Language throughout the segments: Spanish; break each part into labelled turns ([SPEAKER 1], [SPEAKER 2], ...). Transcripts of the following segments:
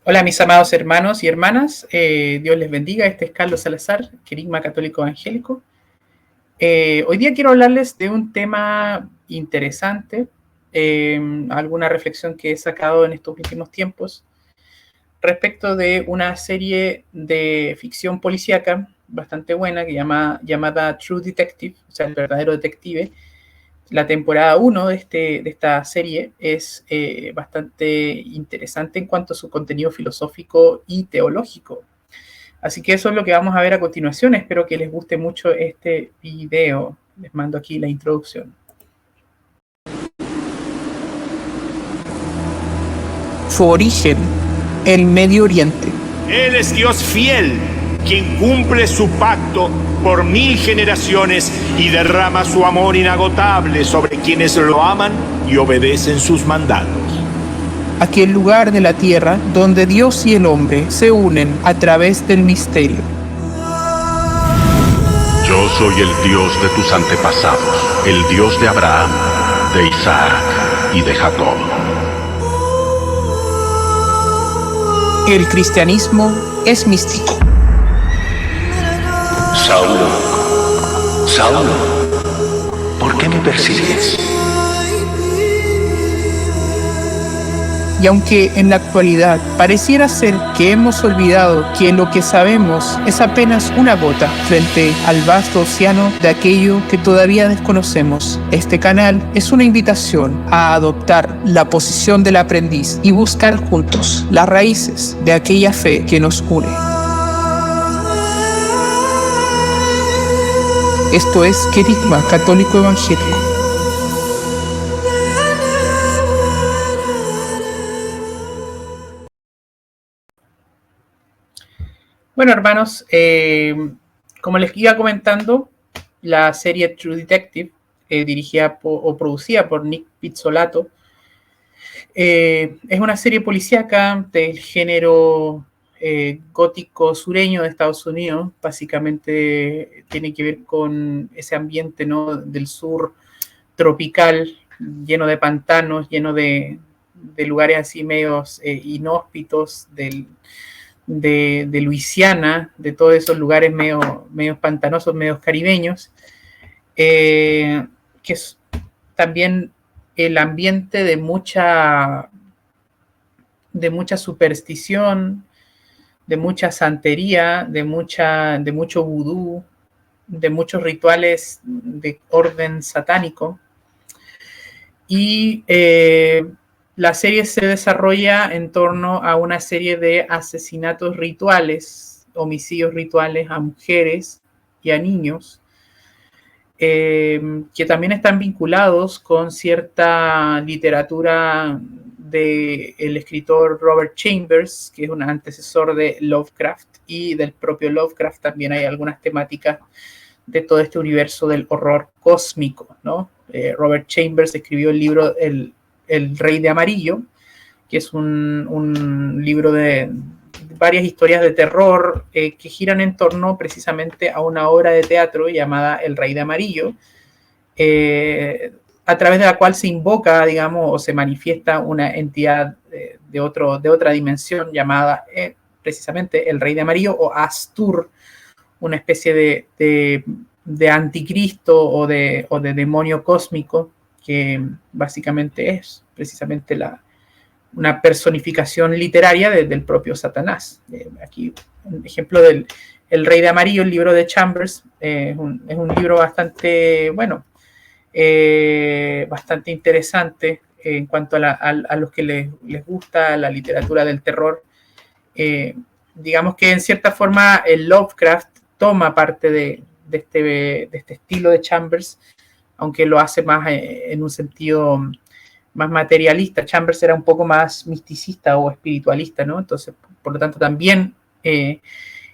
[SPEAKER 1] Hola mis amados hermanos y hermanas, Dios les bendiga, este es Carlos Salazar, Querigma Católico Evangélico. Hoy día quiero hablarles de un tema interesante, alguna reflexión que he sacado en estos últimos tiempos respecto de una serie de ficción policíaca bastante buena llamada True Detective, o sea, el verdadero detective. La temporada 1 de esta serie es bastante interesante en cuanto a su contenido filosófico y teológico. Así que eso es lo que vamos a ver a continuación. Espero que les guste mucho este video. Les mando aquí la introducción. Su origen, el Medio Oriente.
[SPEAKER 2] Él es Dios fiel, quien cumple su pacto por 1000 generaciones y derrama su amor inagotable sobre quienes lo aman y obedecen sus mandatos.
[SPEAKER 1] Aquel lugar de la tierra donde Dios y el hombre se unen a través del misterio.
[SPEAKER 3] Yo soy el Dios de tus antepasados, el Dios de Abraham, de Isaac y de Jacob.
[SPEAKER 1] El cristianismo es místico.
[SPEAKER 4] Saulo, Saulo, ¿por qué me persigues?
[SPEAKER 1] Y aunque en la actualidad pareciera ser que hemos olvidado que lo que sabemos es apenas una gota frente al vasto océano de aquello que todavía desconocemos, este canal es una invitación a adoptar la posición del aprendiz y buscar juntos las raíces de aquella fe que nos une. Esto es Querigma Católico Evangélico. Bueno, hermanos, como les iba comentando, la serie True Detective, dirigida o producida por Nick Pizzolatto, es una serie policíaca del género gótico sureño de Estados Unidos. Básicamente tiene que ver con ese ambiente, ¿no?, del sur tropical, lleno de pantanos, lleno de lugares así medios inhóspitos de Luisiana, de todos esos lugares medio pantanosos, medio caribeños, que es también el ambiente de mucha superstición, de mucha santería, de mucho vudú, de muchos rituales de orden satánico. Y la serie se desarrolla en torno a una serie de asesinatos rituales, homicidios rituales a mujeres y a niños, que también están vinculados con cierta literatura del escritor Robert Chambers, que es un antecesor de Lovecraft, y del propio Lovecraft también hay algunas temáticas de todo este universo del horror cósmico, ¿no? Robert Chambers escribió el libro El Rey de Amarillo, que es un libro de varias historias de terror que giran en torno precisamente a una obra de teatro llamada El Rey de Amarillo, a través de la cual se invoca, digamos, o se manifiesta una entidad de otra dimensión llamada precisamente el Rey de Amarillo o Astur, una especie de anticristo o de demonio cósmico, que básicamente es precisamente una personificación literaria del propio Satanás. Aquí un ejemplo del El Rey de Amarillo, el libro de Chambers, es un libro bastante, bueno, bastante interesante en cuanto a los que les gusta la literatura del terror. Digamos que en cierta forma el Lovecraft toma parte de este estilo de Chambers, aunque lo hace más en un sentido más materialista. Chambers era un poco más misticista o espiritualista, ¿no? Entonces, por lo tanto, también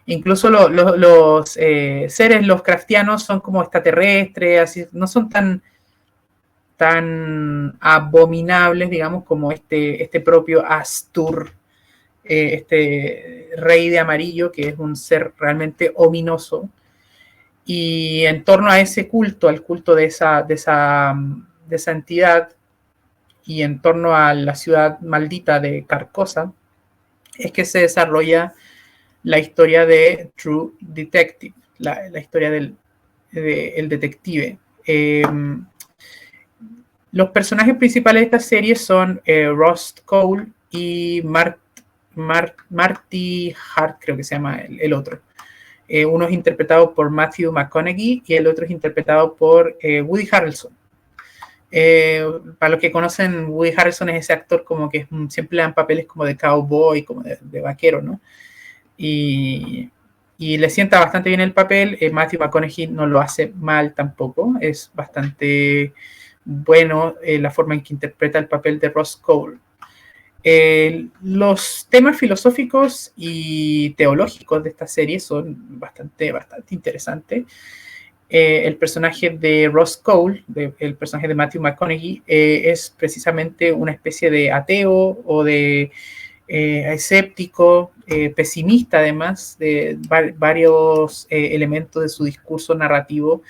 [SPEAKER 1] incluso los seres Lovecraftianos son como extraterrestres, así, no son tan abominables, digamos, como este propio Astur, este Rey de Amarillo, que es un ser realmente ominoso. Y en torno a ese culto, al culto de esa entidad, y en torno a la ciudad maldita de Carcosa, es que se desarrolla la historia de True Detective, la historia del el detective. Los personajes principales de esta serie son Ross Cole y Marty Hart, creo que se llama el otro. Uno es interpretado por Matthew McConaughey y el otro es interpretado por Woody Harrelson. Para los que conocen, Woody Harrelson es ese actor como que siempre le dan papeles como de cowboy, como de vaquero, ¿no? Y le sienta bastante bien el papel. Matthew McConaughey no lo hace mal tampoco, es bastante bueno la forma en que interpreta el papel de Ross Cole. Los temas filosóficos y teológicos de esta serie son bastante interesantes. El personaje de Ross Cole, el personaje de Matthew McConaughey, es precisamente una especie de ateo o de escéptico, pesimista además. De varios elementos de su discurso narrativo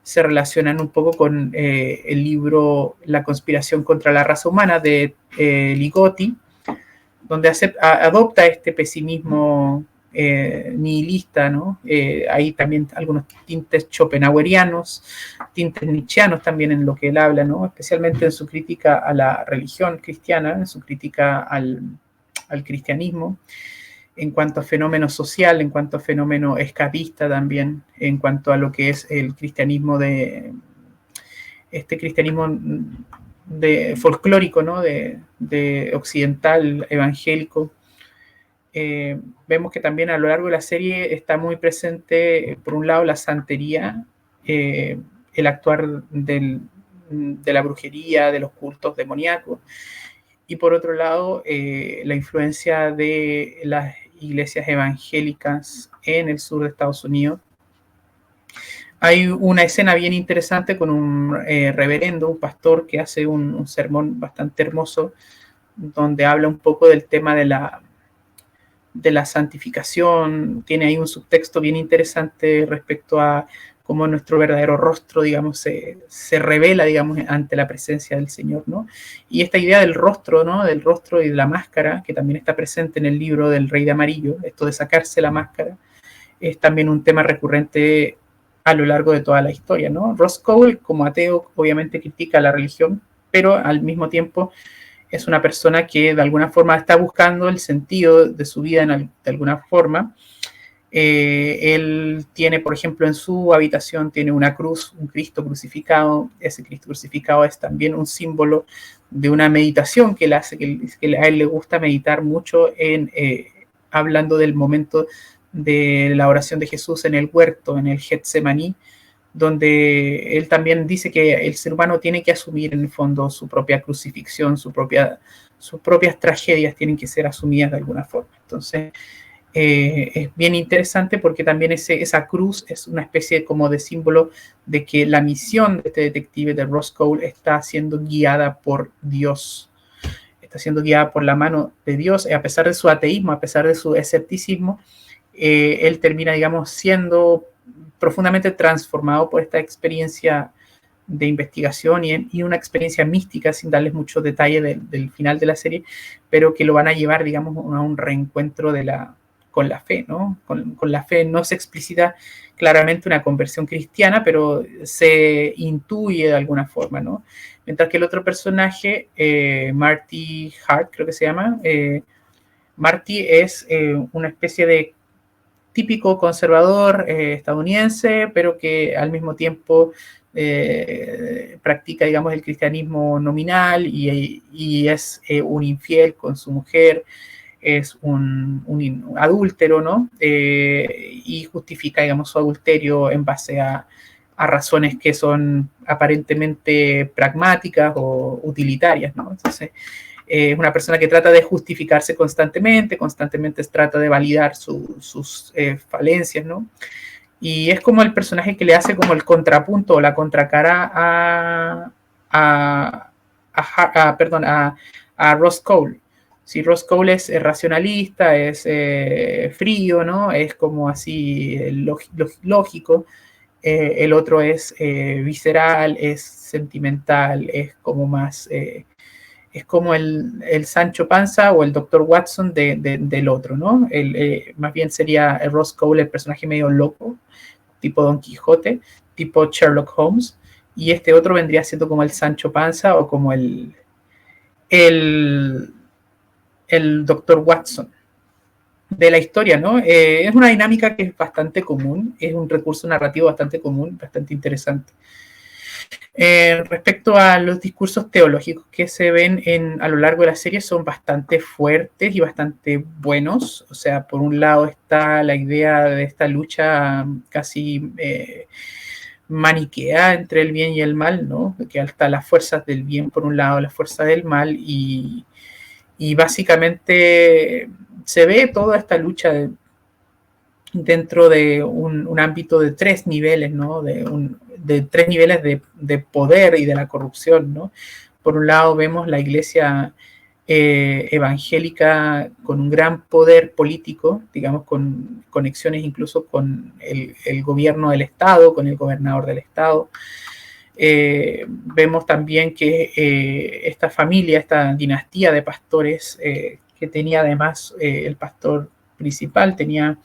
[SPEAKER 1] se relacionan un poco con el libro La conspiración contra la raza humana de Ligotti, donde adopta este pesimismo nihilista, ¿no? Hay también algunos tintes schopenhauerianos, tintes nietzscheanos también en lo que él habla, ¿no? Especialmente en su crítica a la religión cristiana, en su crítica al cristianismo, en cuanto a fenómeno social, en cuanto a fenómeno escapista también, en cuanto a lo que es el cristianismo de folclórico, ¿no? de occidental, evangélico. Vemos que también a lo largo de la serie está muy presente, por un lado, la santería, el actuar de la brujería, de los cultos demoníacos, y por otro lado, la influencia de las iglesias evangélicas en el sur de Estados Unidos. Hay una escena bien interesante con un reverendo, un pastor, que hace un sermón bastante hermoso, donde habla un poco del tema de la santificación. Tiene ahí un subtexto bien interesante respecto a cómo nuestro verdadero rostro, digamos, se revela, digamos, ante la presencia del Señor, ¿no? Y esta idea del rostro, ¿no? Del rostro y de la máscara, que también está presente en el libro del Rey de Amarillo, esto de sacarse la máscara, es también un tema recurrente a lo largo de toda la historia, ¿no? Ross Cole, como ateo, obviamente critica la religión, pero al mismo tiempo es una persona que de alguna forma está buscando el sentido de su vida de alguna forma. Él tiene, por ejemplo, en su habitación tiene una cruz, un Cristo crucificado. Ese Cristo crucificado es también un símbolo de una meditación que él hace, que a él le gusta meditar mucho hablando del momento de la oración de Jesús en el huerto, en el Getsemaní, donde él también dice que el ser humano tiene que asumir en el fondo su propia crucifixión, sus propias tragedias tienen que ser asumidas de alguna forma. Entonces, es bien interesante porque también esa cruz es una especie como de símbolo de que la misión de este detective, de Ross Cole, está siendo guiada por Dios, está siendo guiada por la mano de Dios. A pesar de su ateísmo, a pesar de su escepticismo, él termina, digamos, siendo profundamente transformado por esta experiencia de investigación y una experiencia mística, sin darles muchos detalles del final de la serie, pero que lo van a llevar, digamos, a un reencuentro con la fe, ¿no? Con la fe no se explicita claramente una conversión cristiana, pero se intuye de alguna forma, ¿no? Mientras que el otro personaje, Marty Hart, creo que se llama, Marty es una especie de típico conservador estadounidense, pero que al mismo tiempo practica, digamos, el cristianismo nominal y es un infiel con su mujer, es un adúltero, ¿no? Y justifica, digamos, su adulterio en base a razones que son aparentemente pragmáticas o utilitarias, ¿no? Entonces, es una persona que trata de justificarse constantemente trata de validar sus falencias, ¿no? Y es como el personaje que le hace como el contrapunto o la contracara a Ross Cole. Si Ross Cole es racionalista, es frío, ¿no? Es como así lógico. El otro es visceral, es sentimental, es como más es como el Sancho Panza o el Dr. Watson del otro, ¿no? Más bien sería el Ross Cole, el personaje medio loco, tipo Don Quijote, tipo Sherlock Holmes, y este otro vendría siendo como el Sancho Panza o como el, el Dr. Watson de la historia, ¿no? Es una dinámica que es bastante común, es un recurso narrativo bastante común, bastante interesante. Respecto a los discursos teológicos que se ven a lo largo de la serie, son bastante fuertes y bastante buenos. O sea, por un lado está la idea de esta lucha casi maniquea entre el bien y el mal, ¿no? Que hasta las fuerzas del bien por un lado, las fuerzas del mal, y básicamente se ve toda esta lucha dentro de un ámbito de 3 niveles, ¿no? De 3 niveles de poder y de la corrupción, ¿no? Por un lado vemos la iglesia evangélica con un gran poder político, digamos, con conexiones incluso con el gobierno del Estado, con el gobernador del Estado. Vemos también que esta familia, esta dinastía de pastores, que tenía además el pastor principal, tenía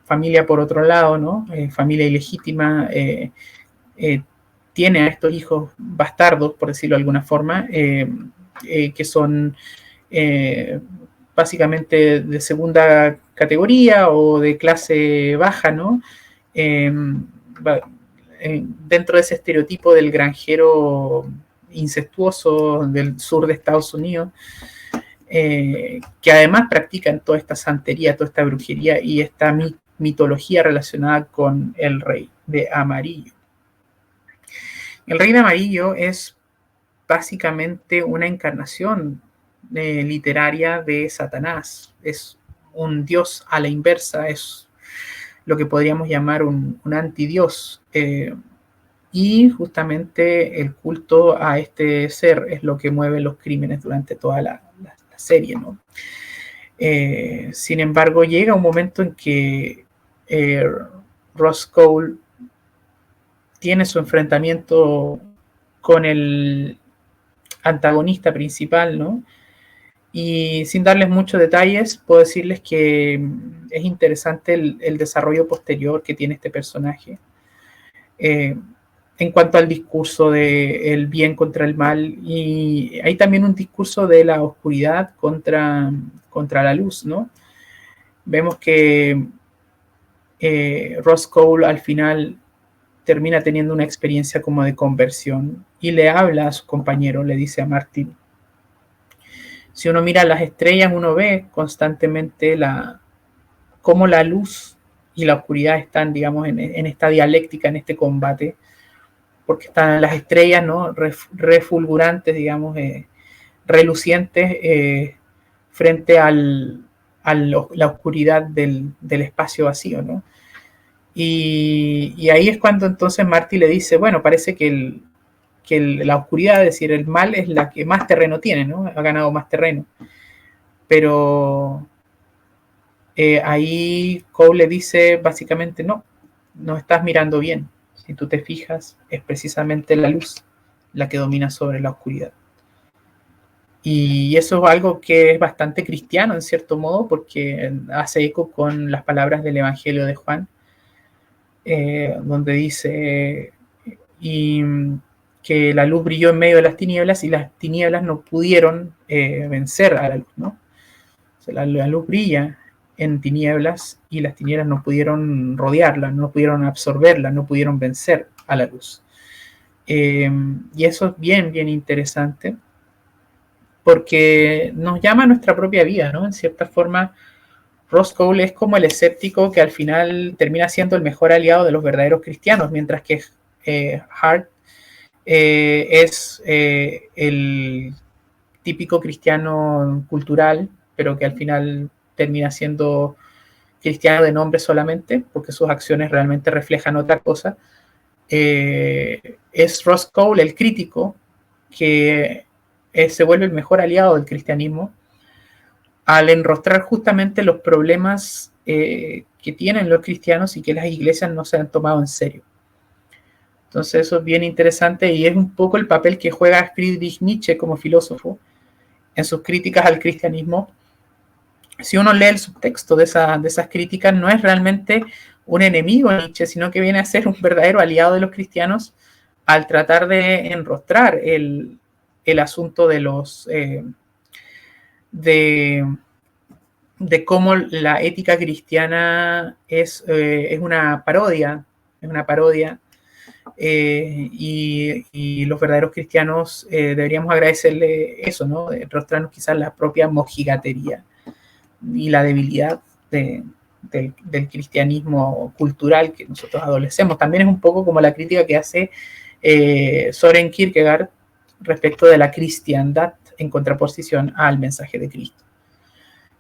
[SPEAKER 1] familia por otro lado, ¿no? Familia ilegítima, tiene a estos hijos bastardos, por decirlo de alguna forma, que son básicamente de segunda categoría o de clase baja, ¿no? Dentro de ese estereotipo del granjero incestuoso del sur de Estados Unidos, que además practican toda esta santería, toda esta brujería y esta mitología relacionada con el rey de amarillo. El rey de amarillo es básicamente una encarnación literaria de Satanás. Es un dios a la inversa, es lo que podríamos llamar un antidios. Y justamente el culto a este ser es lo que mueve los crímenes durante toda la serie, ¿no? Sin embargo, llega un momento en que Ross Cole tiene su enfrentamiento con el antagonista principal, ¿no? Y sin darles muchos detalles, puedo decirles que es interesante el desarrollo posterior que tiene este personaje. En cuanto al discurso del bien contra el mal, y hay también un discurso de la oscuridad contra la luz, ¿no? Vemos que Ross Cole al final termina teniendo una experiencia como de conversión y le habla a su compañero, le dice a Martin: si uno mira las estrellas, uno ve constantemente cómo la luz y la oscuridad están, digamos, en esta dialéctica, en este combate, porque están las estrellas, ¿no? Refulgurantes, digamos, relucientes frente a la oscuridad del espacio vacío, ¿no? Y ahí es cuando entonces Marty le dice, bueno, parece que la oscuridad, es decir, el mal, es la que más terreno tiene, ¿no? Ha ganado más terreno. Pero ahí Cole le dice básicamente, no estás mirando bien. Si tú te fijas, es precisamente la luz la que domina sobre la oscuridad. Y eso es algo que es bastante cristiano, en cierto modo, porque hace eco con las palabras del Evangelio de Juan, donde dice que la luz brilló en medio de las tinieblas y las tinieblas no pudieron vencer a la luz, ¿no? O sea, la luz brilla en tinieblas y las tinieblas no pudieron rodearla, no pudieron absorberla, no pudieron vencer a la luz. Y eso es bien, bien interesante, porque nos llama a nuestra propia vida, ¿no? En cierta forma, Ross Cole es como el escéptico que al final termina siendo el mejor aliado de los verdaderos cristianos, mientras que Hart es el típico cristiano cultural, pero que al final termina siendo cristiano de nombre solamente, porque sus acciones realmente reflejan otra cosa. Es Ross Cole, el crítico, que se vuelve el mejor aliado del cristianismo al enrostrar justamente los problemas que tienen los cristianos y que las iglesias no se han tomado en serio. Entonces eso es bien interesante y es un poco el papel que juega Friedrich Nietzsche como filósofo en sus críticas al cristianismo. Si uno lee el subtexto de esas críticas, no es realmente un enemigo de Nietzsche, sino que viene a ser un verdadero aliado de los cristianos al tratar de enrostrar el asunto de los de cómo la ética cristiana es una parodia, y los verdaderos cristianos deberíamos agradecerle eso, ¿no? Enrostrarnos quizás la propia mojigatería y la debilidad del cristianismo cultural que nosotros adolecemos. También es un poco como la crítica que hace Søren Kierkegaard respecto de la cristiandad en contraposición al mensaje de Cristo.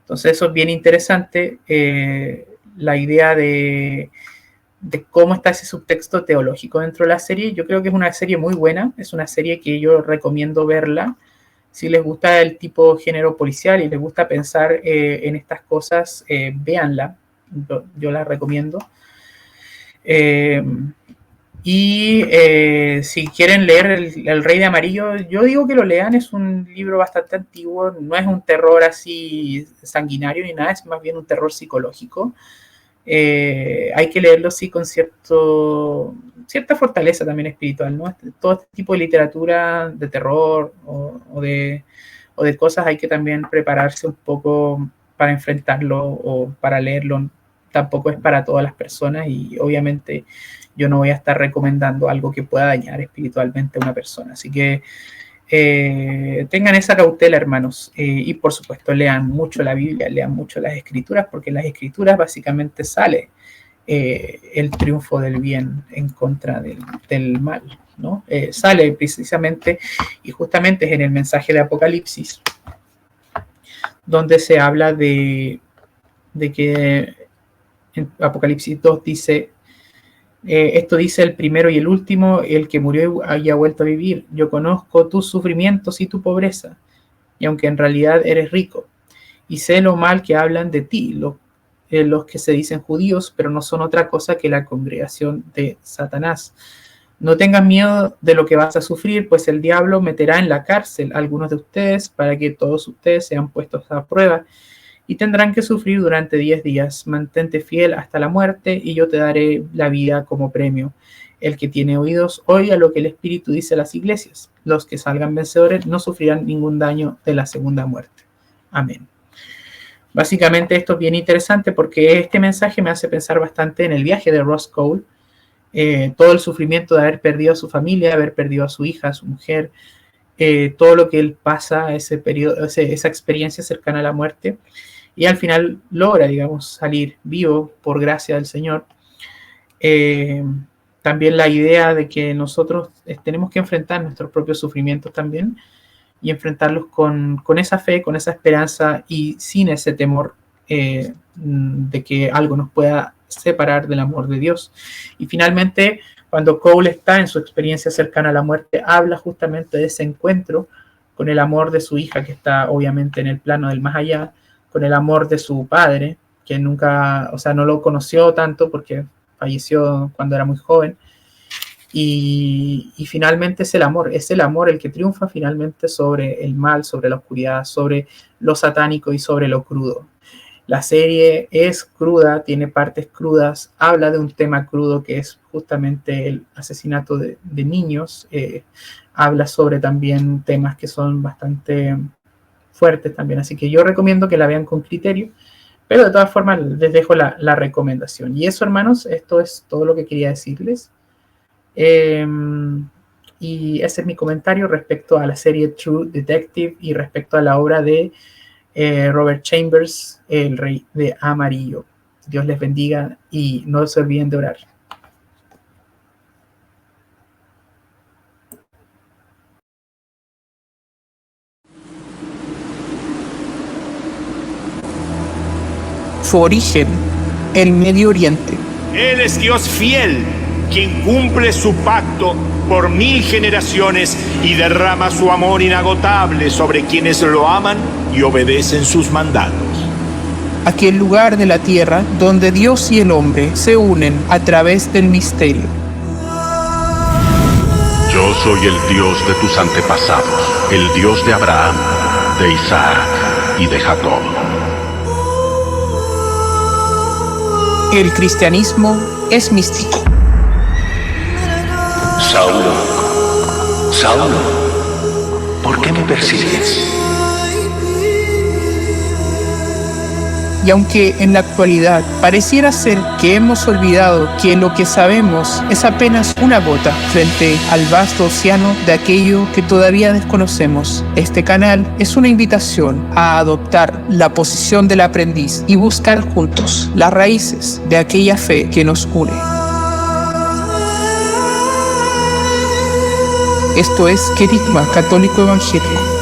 [SPEAKER 1] Entonces eso es bien interesante, la idea de cómo está ese subtexto teológico dentro de la serie. Yo creo que es una serie muy buena, es una serie que yo recomiendo verla. Si les gusta el tipo género policial y les gusta pensar en estas cosas, véanla, yo la recomiendo. Si quieren leer el Rey de Amarillo, yo digo que lo lean, es un libro bastante antiguo, no es un terror así sanguinario ni nada, es más bien un terror psicológico. Hay que leerlo sí con cierta fortaleza también espiritual, ¿no? Todo este tipo de literatura de terror o de cosas hay que también prepararse un poco para enfrentarlo o para leerlo. Tampoco es para todas las personas y obviamente yo no voy a estar recomendando algo que pueda dañar espiritualmente a una persona. Así que tengan esa cautela, hermanos, y por supuesto lean mucho la Biblia, lean mucho las Escrituras, porque en las Escrituras básicamente sale el triunfo del bien en contra del mal, ¿no? Sale precisamente y justamente es en el mensaje de Apocalipsis donde se habla de que en Apocalipsis 2 dice: esto dice el primero y el último, el que murió y ha vuelto a vivir. Yo conozco tus sufrimientos y tu pobreza, y aunque en realidad eres rico, y sé lo mal que hablan de ti, los que se dicen judíos, pero no son otra cosa que la congregación de Satanás. No tengan miedo de lo que vas a sufrir, pues el diablo meterá en la cárcel a algunos de ustedes para que todos ustedes sean puestos a prueba, y tendrán que sufrir durante 10 días. Mantente fiel hasta la muerte y yo te daré la vida como premio. El que tiene oídos, oiga lo que el Espíritu dice a las iglesias. Los que salgan vencedores no sufrirán ningún daño de la segunda muerte. Amén. Básicamente esto es bien interesante porque este mensaje me hace pensar bastante en el viaje de Ross Cole. Todo el sufrimiento de haber perdido a su familia, haber perdido a su hija, a su mujer, todo lo que él pasa, ese periodo, esa experiencia cercana a la muerte. Y al final logra, digamos, salir vivo por gracia del Señor. También la idea de que nosotros tenemos que enfrentar nuestros propios sufrimientos también y enfrentarlos con esa fe, con esa esperanza y sin ese temor de que algo nos pueda separar del amor de Dios. Y finalmente, cuando Cole está en su experiencia cercana a la muerte, habla justamente de ese encuentro con el amor de su hija, que está obviamente en el plano del más allá, con el amor de su padre, que nunca, o sea, no lo conoció tanto porque falleció cuando era muy joven, y finalmente es el amor el que triunfa finalmente sobre el mal, sobre la oscuridad, sobre lo satánico y sobre lo crudo. La serie es cruda, tiene partes crudas, habla de un tema crudo que es justamente el asesinato de niños, habla sobre también temas que son bastante fuertes también, así que yo recomiendo que la vean con criterio, pero de todas formas les dejo la recomendación. Y eso, hermanos, esto es todo lo que quería decirles. Y ese es mi comentario respecto a la serie True Detective y respecto a la obra de Robert Chambers, el Rey de Amarillo. Dios les bendiga y no se olviden de orar. Su origen, el Medio Oriente.
[SPEAKER 2] Él es Dios fiel, quien cumple su pacto por 1000 generaciones y derrama su amor inagotable sobre quienes lo aman y obedecen sus mandatos.
[SPEAKER 1] Aquel lugar de la tierra donde Dios y el hombre se unen a través del misterio.
[SPEAKER 3] Yo soy el Dios de tus antepasados, el Dios de Abraham, de Isaac y de Jacob.
[SPEAKER 1] El cristianismo es místico.
[SPEAKER 4] Saulo, Saulo, ¿por qué me persigues?
[SPEAKER 1] Y aunque en la actualidad pareciera ser que hemos olvidado que lo que sabemos es apenas una gota frente al vasto océano de aquello que todavía desconocemos, este canal es una invitación a adoptar la posición del aprendiz y buscar juntos las raíces de aquella fe que nos une. Esto es Querigma Católico Evangélico.